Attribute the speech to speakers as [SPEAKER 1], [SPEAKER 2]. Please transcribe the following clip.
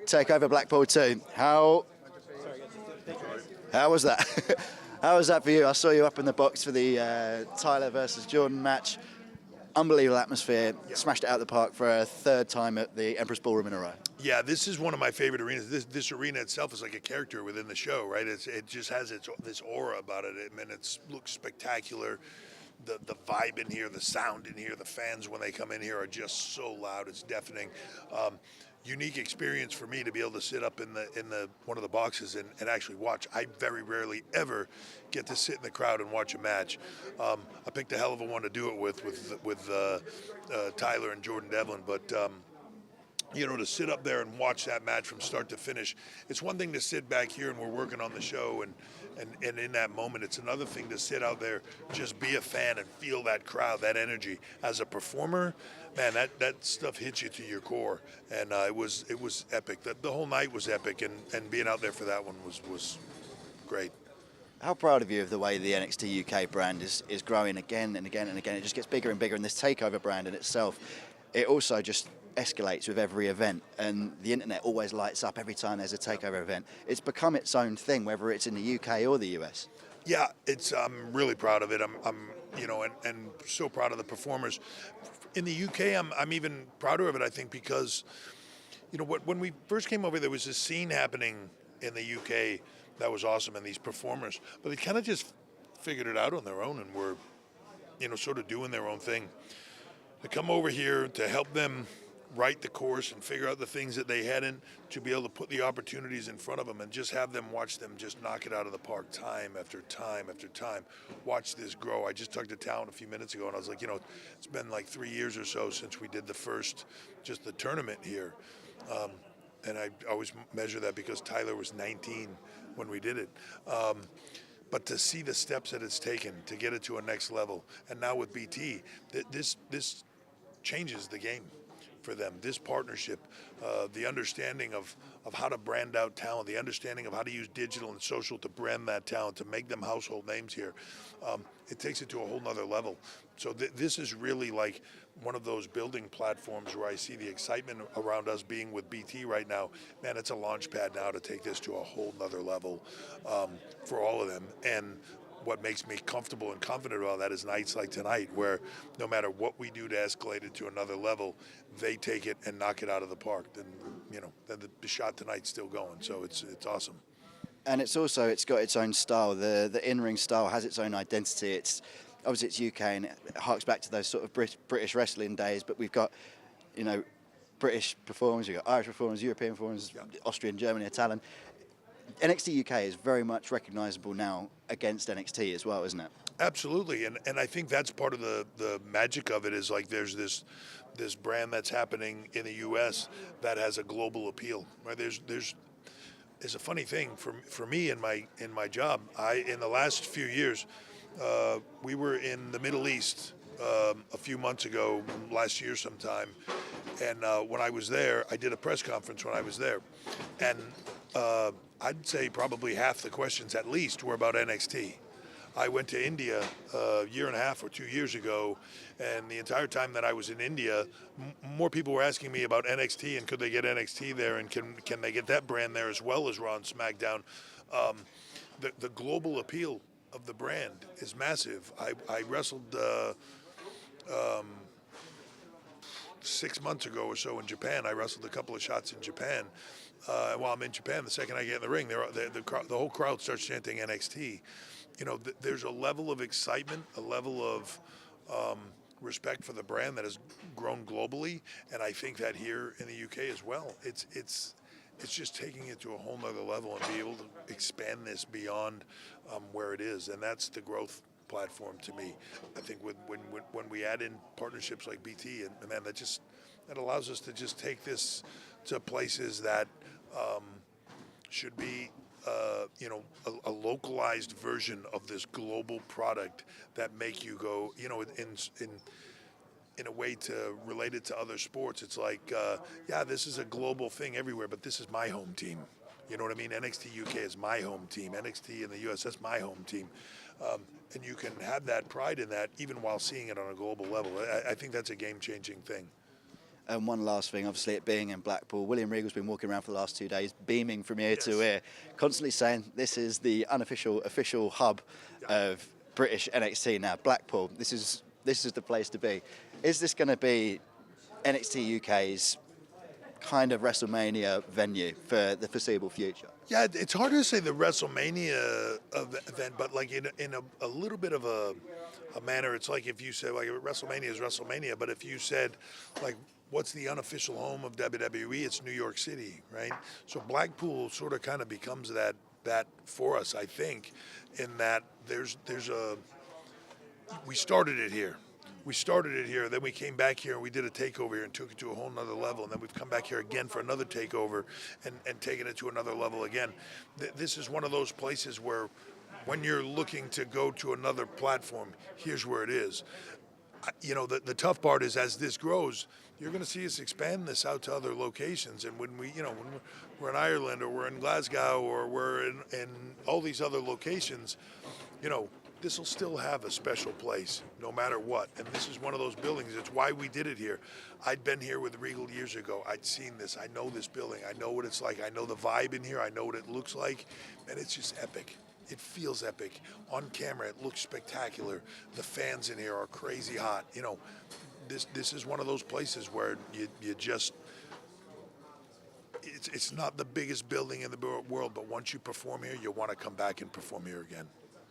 [SPEAKER 1] TakeOver Blackpool 2. How was that? How was that for you? I saw you up in the box for the Tyler versus Jordan match. Unbelievable atmosphere.
[SPEAKER 2] Yeah.
[SPEAKER 1] Smashed it out of the park for a third time at the Empress Ballroom in a row.
[SPEAKER 2] Yeah, this is one of my favorite arenas. This arena itself is like a character within the show, right? It just has this aura about it. I mean, it looks spectacular. The vibe in here, the sound in here, the fans when they come in here are just so loud. It's deafening. Unique experience for me to be able to sit up in the one of the boxes and actually watch. I very rarely ever get to sit in the crowd and watch a match. I picked a hell of a one to do it with Tyler and Jordan Devlin, but you know, to sit up there and watch that match from start to finish, it's one thing to sit back here and we're working on the show and in that moment, it's another thing to sit out there, just be a fan and feel that crowd, that energy. As a performer, man, that stuff hits you to your core, and it was epic. The whole night was epic, and being out there for that one was great.
[SPEAKER 1] How proud of you of the way the NXT UK brand is growing again and again and again. It just gets bigger and bigger, and this TakeOver brand in itself, it also just escalates with every event, and the internet always lights up every time there's a TakeOver event. It's become its own thing, whether it's in the UK or the US.
[SPEAKER 2] Yeah, I'm really proud of it. I'm you know, and so proud of the performers. In the UK, I'm even prouder of it, I think, because, you know, when we first came over, there was this scene happening in the UK that was awesome, and these performers, but they kind of just figured it out on their own and were, you know, sort of doing their own thing. To come over here to help them write the course and figure out the things that they hadn't, to be able to put the opportunities in front of them and just have them watch them just knock it out of the park time after time after time. Watch this grow. I just talked to Talon a few minutes ago and I was like, you know, it's been like 3 years or so since we did the first, just the tournament here. And I always measure that because Tyler was 19 when we did it. But to see the steps that it's taken to get it to a next level, and now with BT, this changes the game for them. This partnership, the understanding of how to brand out talent, the understanding of how to use digital and social to brand that talent, to make them household names here, it takes it to a whole nother level. So this is really like one of those building platforms where I see the excitement around us being with BT right now. Man, it's a launch pad now to take this to a whole nother level for all of them. And what makes me comfortable and confident about that is nights like tonight, where no matter what we do to escalate it to another level, they take it and knock it out of the park. Then, you know, the shot tonight's still going. So it's awesome.
[SPEAKER 1] And it's got its own style. The in-ring style has its own identity. It's obviously it's UK and it harks back to those sort of British wrestling days. But we've got, you know, British performers, we've got Irish performers, European performers, yeah. Austrian, Germany, Italian. NXT UK is very much recognisable now against NXT as well, isn't it? Absolutely, and I think that's part of the magic of it is like there's this brand that's happening in the US that has a global appeal. Right? There's a funny thing for me in my job. In the last few years, we were in the Middle East a few months ago, last year sometime, and when I was there, I did a press conference when I was there, and I'd say probably half the questions at least were about NXT. I went to India a year and a half or 2 years ago, and the entire time that I was in India, more people were asking me about NXT and could they get NXT there and can they get that brand there as well as Raw and SmackDown. The global appeal of the brand is massive. I wrestled 6 months ago or so in Japan. I wrestled a couple of shots in Japan. While I'm in Japan, the second I get in the ring, the whole crowd starts chanting NXT. You know, there's a level of excitement, a level of respect for the brand that has grown globally, and I think that here in the UK as well. It's just taking it to a whole nother level and be able to expand this beyond where it is, and that's the growth platform to me. I think when we add in partnerships like BT, and man, that allows us to just take this to places that should be, you know, a localized version of this global product that make you go, you know, in a way to relate it to other sports. It's like, yeah, this is a global thing everywhere, but this is my home team. You know what I mean? NXT UK is my home team. NXT in the US, that's my home team. And you can have that pride in that even while seeing it on a global level. I think that's a game-changing thing. And one last thing, obviously it being in Blackpool, William Regal's been walking around for the last 2 days, beaming from ear to ear, constantly saying this is the official hub of British NXT now. Blackpool, this is the place to be. Is this going to be NXT UK's kind of WrestleMania venue for the foreseeable future?
[SPEAKER 2] Yeah, it's hard to say the WrestleMania event, but like in a little bit of a manner, it's like if you say like WrestleMania is WrestleMania, but if you said like what's the unofficial home of WWE, it's New York City, right? So Blackpool sort of kind of becomes that for us, I think, in that there's we started it here. We started it here, then we came back here and we did a takeover here and took it to a whole nother level, and then we've come back here again for another takeover and taken it to another level again. This is one of those places where when you're looking to go to another platform, here's where it is. You know, the tough part is as this grows, you're going to see us expand this out to other locations. And when when we're in Ireland or we're in Glasgow or we're in all these other locations, this will still have a special place no matter what. And this is one of those buildings. It's why we did it here. I'd been here with Regal years ago. I'd seen this. I know this building. I know what it's like. I know the vibe in here. I know what it looks like. And it's just epic. It feels epic. On camera, it looks spectacular. The fans in here are crazy hot. This is one of those places where you just, it's not the biggest building in the world, but once you perform here, you want to come back and perform here again.